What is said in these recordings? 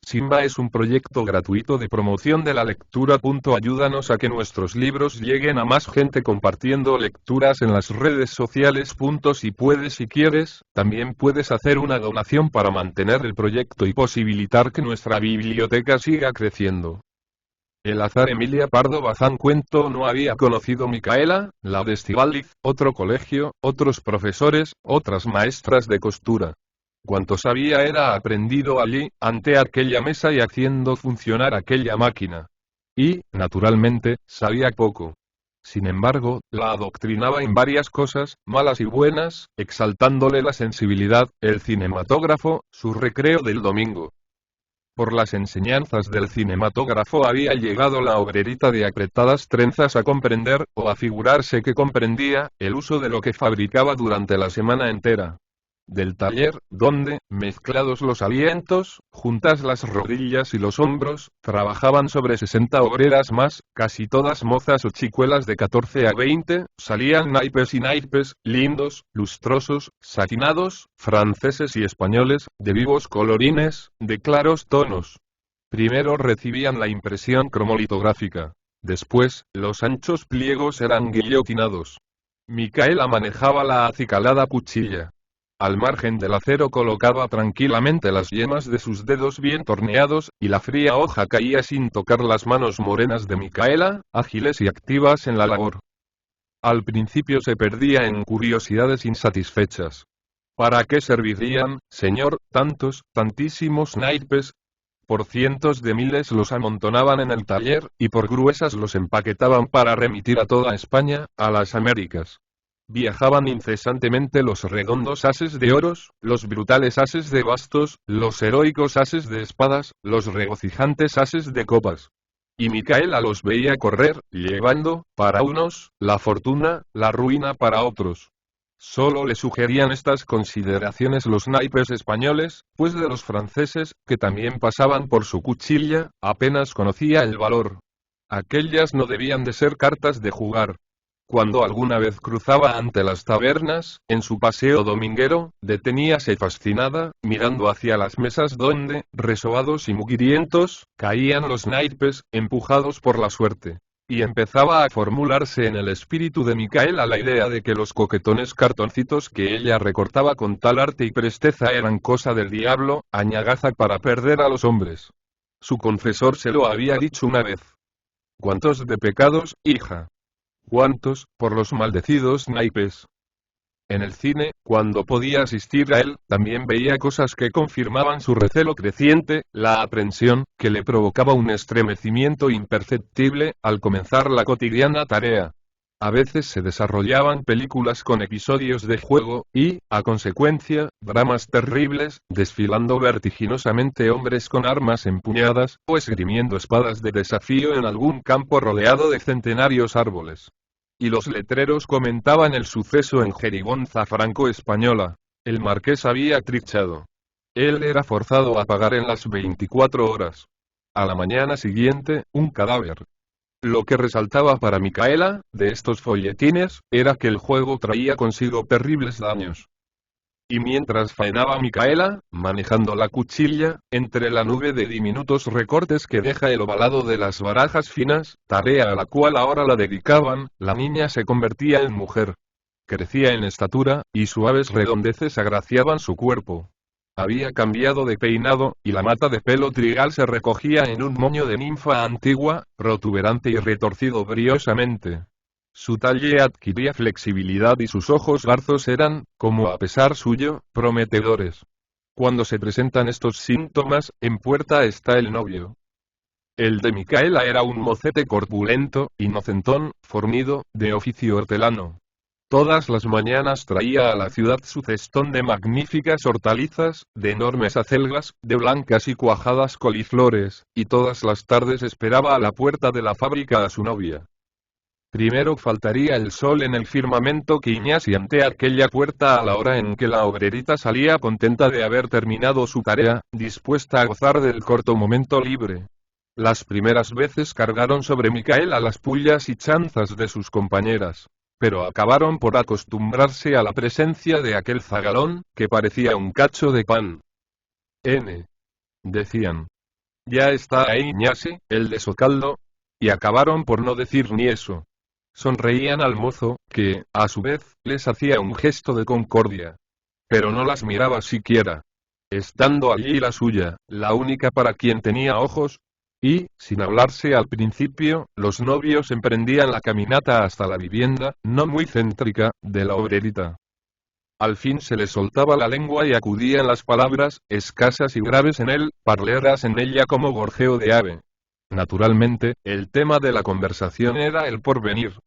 Simba es un proyecto gratuito de promoción de la lectura. Ayúdanos a que nuestros libros lleguen a más gente compartiendo lecturas en las redes sociales. Si quieres, también puedes hacer una donación para mantener el proyecto y posibilitar que nuestra biblioteca siga creciendo. El azar. Emilia Pardo Bazán. Cuento: no había conocido Micaela, la de Estíbaliz, otro colegio, otros profesores, otras maestras de costura. Cuanto sabía era aprendido allí, ante aquella mesa y haciendo funcionar aquella máquina. Y, naturalmente, sabía poco. Sin embargo, la adoctrinaba en varias cosas, malas y buenas, exaltándole la sensibilidad, el cinematógrafo, su recreo del domingo. Por las enseñanzas del cinematógrafo había llegado la obrerita de apretadas trenzas a comprender, o a figurarse que comprendía, el uso de lo que fabricaba durante la semana entera. Del taller, donde, mezclados los alientos, juntas las rodillas y los hombros, trabajaban sobre 60 obreras más, casi todas mozas o chicuelas de 14 a 20, salían naipes y naipes, lindos, lustrosos, satinados, franceses y españoles, de vivos colorines, de claros tonos. Primero recibían la impresión cromolitográfica. Después, los anchos pliegos eran guillotinados. Micaela manejaba la acicalada cuchilla. Al margen del acero colocaba tranquilamente las yemas de sus dedos bien torneados, y la fría hoja caía sin tocar las manos morenas de Micaela, ágiles y activas en la labor. Al principio se perdía en curiosidades insatisfechas. ¿Para qué servirían, señor, tantísimos naipes? Por cientos de miles los amontonaban en el taller, y por gruesas los empaquetaban para remitir a toda España, a las Américas. Viajaban incesantemente los redondos ases de oros, los brutales ases de bastos, los heroicos ases de espadas, los regocijantes ases de copas. Y Micaela los veía correr, llevando, para unos, la fortuna, la ruina para otros. Solo le sugerían estas consideraciones los naipes españoles, pues de los franceses, que también pasaban por su cuchilla, apenas conocía el valor. Aquellas no debían de ser cartas de jugar. Cuando alguna vez cruzaba ante las tabernas, en su paseo dominguero, deteníase fascinada, mirando hacia las mesas donde, resobados y mugrientos, caían los naipes, empujados por la suerte. Y empezaba a formularse en el espíritu de Micaela la idea de que los coquetones cartoncitos que ella recortaba con tal arte y presteza eran cosa del diablo, añagaza para perder a los hombres. Su confesor se lo había dicho una vez. ¿Cuántos de pecados, hija? ¿Cuántos, por los maldecidos naipes? En el cine, cuando podía asistir a él, también veía cosas que confirmaban su recelo creciente, la aprensión, que le provocaba un estremecimiento imperceptible, al comenzar la cotidiana tarea. A veces se desarrollaban películas con episodios de juego, y, a consecuencia, dramas terribles, desfilando vertiginosamente hombres con armas empuñadas, o esgrimiendo espadas de desafío en algún campo rodeado de centenarios árboles. Y los letreros comentaban el suceso en Jerigonza franco-española. El marqués había trinchado. Él era forzado a pagar en las 24 horas. A la mañana siguiente, un cadáver. Lo que resaltaba para Micaela, de estos folletines, era que el juego traía consigo terribles daños. Y mientras faenaba Micaela, manejando la cuchilla, entre la nube de diminutos recortes que deja el ovalado de las barajas finas, tarea a la cual ahora la dedicaban, la niña se convertía en mujer. Crecía en estatura, y suaves redondeces agraciaban su cuerpo. Había cambiado de peinado, y la mata de pelo trigal se recogía en un moño de ninfa antigua, protuberante y retorcido briosamente. Su talle adquiría flexibilidad y sus ojos garzos eran, como a pesar suyo, prometedores. Cuando se presentan estos síntomas, en puerta está el novio. El de Micaela era un mocete corpulento, inocentón, fornido, de oficio hortelano. Todas las mañanas traía a la ciudad su cestón de magníficas hortalizas, de enormes acelgas, de blancas y cuajadas coliflores, y todas las tardes esperaba a la puerta de la fábrica a su novia. Primero faltaría el sol en el firmamento que y ante aquella puerta a la hora en que la obrerita salía contenta de haber terminado su tarea, dispuesta a gozar del corto momento libre. Las primeras veces cargaron sobre Micaela las pullas y chanzas de sus compañeras. Pero acabaron por acostumbrarse a la presencia de aquel zagalón, que parecía un cacho de pan. Decían. Ya está ahí Iñasi, el de Socaldo. Y acabaron por no decir ni eso. Sonreían al mozo, que, a su vez, les hacía un gesto de concordia. Pero no las miraba siquiera. Estando allí la suya, la única para quien tenía ojos. Y, sin hablarse al principio, los novios emprendían la caminata hasta la vivienda, no muy céntrica, de la obrerita. Al fin se le soltaba la lengua y acudían las palabras, escasas y graves en él, parleras en ella como gorjeo de ave. Naturalmente, el tema de la conversación era el porvenir.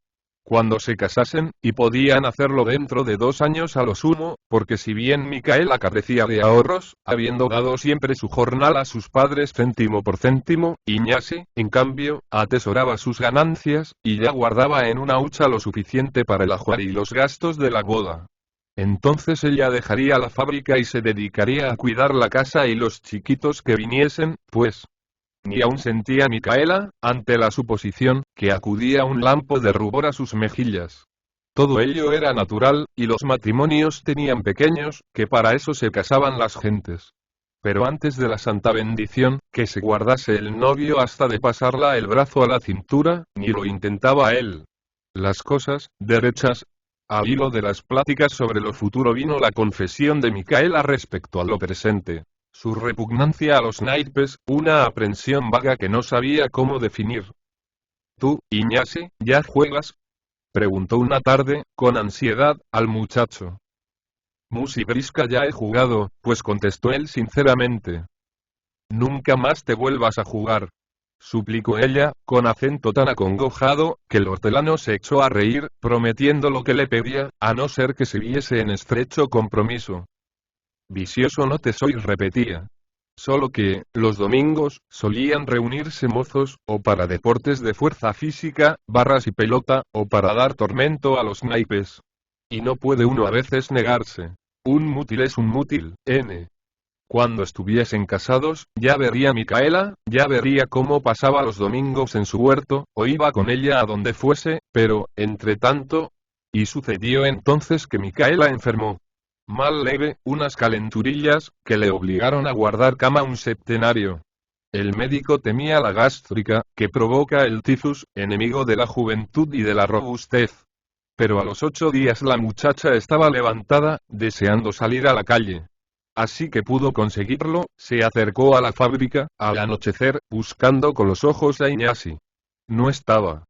Cuando se casasen, y podían hacerlo dentro de 2 años a lo sumo, porque si bien Micaela carecía de ahorros, habiendo dado siempre su jornal a sus padres céntimo por céntimo, Iñasi, en cambio, atesoraba sus ganancias, y ya guardaba en una hucha lo suficiente para el ajuar y los gastos de la boda. Entonces ella dejaría la fábrica y se dedicaría a cuidar la casa y los chiquitos que viniesen, pues, ni aún sentía Micaela, ante la suposición, que acudía un lampo de rubor a sus mejillas. Todo ello era natural, y los matrimonios tenían pequeños, que para eso se casaban las gentes. Pero antes de la santa bendición, que se guardase el novio hasta de pasarla el brazo a la cintura, ni lo intentaba él. Las cosas, derechas. Al hilo de las pláticas sobre lo futuro vino la confesión de Micaela respecto a lo presente. Su repugnancia a los naipes, una aprensión vaga que no sabía cómo definir. ¿Tú, Iñasi, ya juegas? Preguntó una tarde, con ansiedad, al muchacho. Musi brisca ya he jugado, pues contestó él sinceramente. Nunca más te vuelvas a jugar, suplicó ella, con acento tan acongojado, que el hortelano se echó a reír, prometiendo lo que le pedía, a no ser que se viese en estrecho compromiso. Vicioso no te soy, repetía. Solo que, los domingos, solían reunirse mozos, o para deportes de fuerza física, barras y pelota, o para dar tormento a los naipes. Y no puede uno a veces negarse. Un mútil es un mútil, N. Cuando estuviesen casados, ya vería Micaela, ya vería cómo pasaba los domingos en su huerto, o iba con ella a donde fuese, pero, entre tanto... Y sucedió entonces que Micaela enfermó. Mal leve, unas calenturillas, que le obligaron a guardar cama un septenario. El médico temía la gástrica, que provoca el tifus, enemigo de la juventud y de la robustez. Pero a los 8 días la muchacha estaba levantada, deseando salir a la calle. Así que pudo conseguirlo, se acercó a la fábrica, al anochecer, buscando con los ojos a Iñasi. No estaba.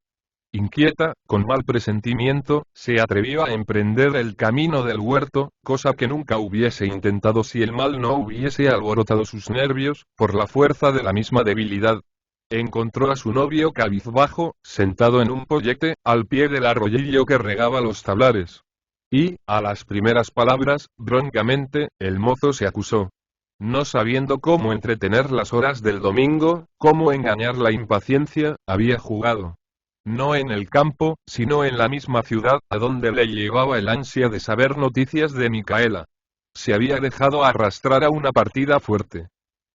Inquieta, con mal presentimiento, se atrevió a emprender el camino del huerto, cosa que nunca hubiese intentado si el mal no hubiese alborotado sus nervios, por la fuerza de la misma debilidad. Encontró a su novio cabizbajo, sentado en un pollete, al pie del arroyillo que regaba los tablares. Y, a las primeras palabras, broncamente, el mozo se acusó. No sabiendo cómo entretener las horas del domingo, cómo engañar la impaciencia, había jugado. No en el campo, sino en la misma ciudad, a donde le llevaba el ansia de saber noticias de Micaela. Se había dejado arrastrar a una partida fuerte.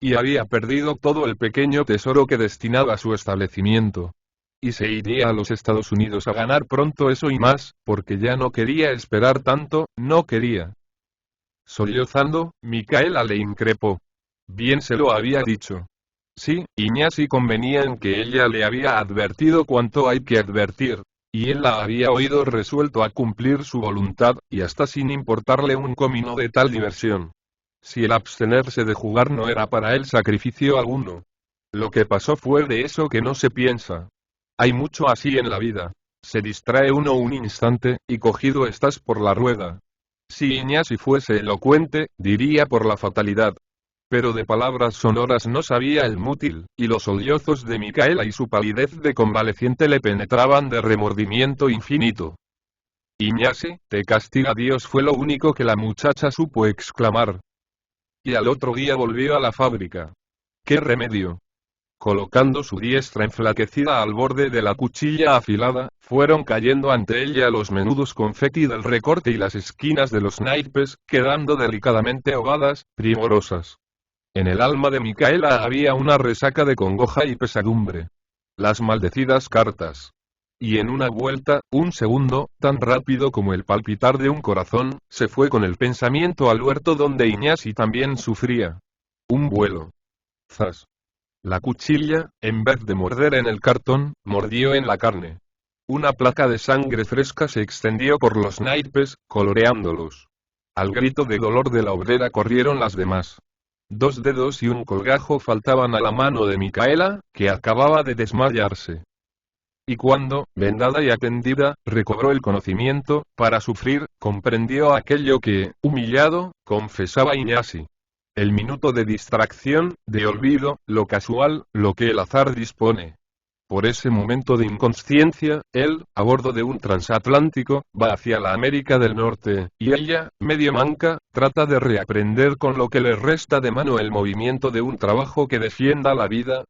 Y había perdido todo el pequeño tesoro que destinaba a su establecimiento. Y se iría a los Estados Unidos a ganar pronto eso y más, porque ya no quería esperar tanto, no quería. Sollozando, Micaela le increpó. Bien se lo había dicho. Sí, Iñasi convenía en que ella le había advertido cuanto hay que advertir, y él la había oído resuelto a cumplir su voluntad, y hasta sin importarle un comino de tal diversión. Si el abstenerse de jugar no era para él sacrificio alguno. Lo que pasó fue de eso que no se piensa. Hay mucho así en la vida. Se distrae uno un instante, y cogido estás por la rueda. Si Iñasi fuese elocuente, diría por la fatalidad. Pero de palabras sonoras no sabía el mútil, y los sollozos de Micaela y su palidez de convaleciente le penetraban de remordimiento infinito. Iñasi, te castiga Dios, fue lo único que la muchacha supo exclamar. Y al otro día volvió a la fábrica. ¿Qué remedio? Colocando su diestra enflaquecida al borde de la cuchilla afilada, fueron cayendo ante ella los menudos confeti del recorte y las esquinas de los naipes, quedando delicadamente ahogadas, primorosas. En el alma de Micaela había una resaca de congoja y pesadumbre. Las maldecidas cartas. Y en una vuelta, un segundo, tan rápido como el palpitar de un corazón, se fue con el pensamiento al huerto donde Iñasi también sufría. Un vuelo. Zas. La cuchilla, en vez de morder en el cartón, mordió en la carne. Una placa de sangre fresca se extendió por los naipes, coloreándolos. Al grito de dolor de la obrera corrieron las demás. 2 dedos y un colgajo faltaban a la mano de Micaela, que acababa de desmayarse. Y cuando, vendada y atendida, recobró el conocimiento, para sufrir, comprendió aquello que, humillado, confesaba Iñasi. El minuto de distracción, de olvido, lo casual, lo que el azar dispone. Por ese momento de inconsciencia, él, a bordo de un transatlántico, va hacia la América del Norte, y ella, medio manca, trata de reaprender con lo que le resta de mano el movimiento de un trabajo que defienda la vida.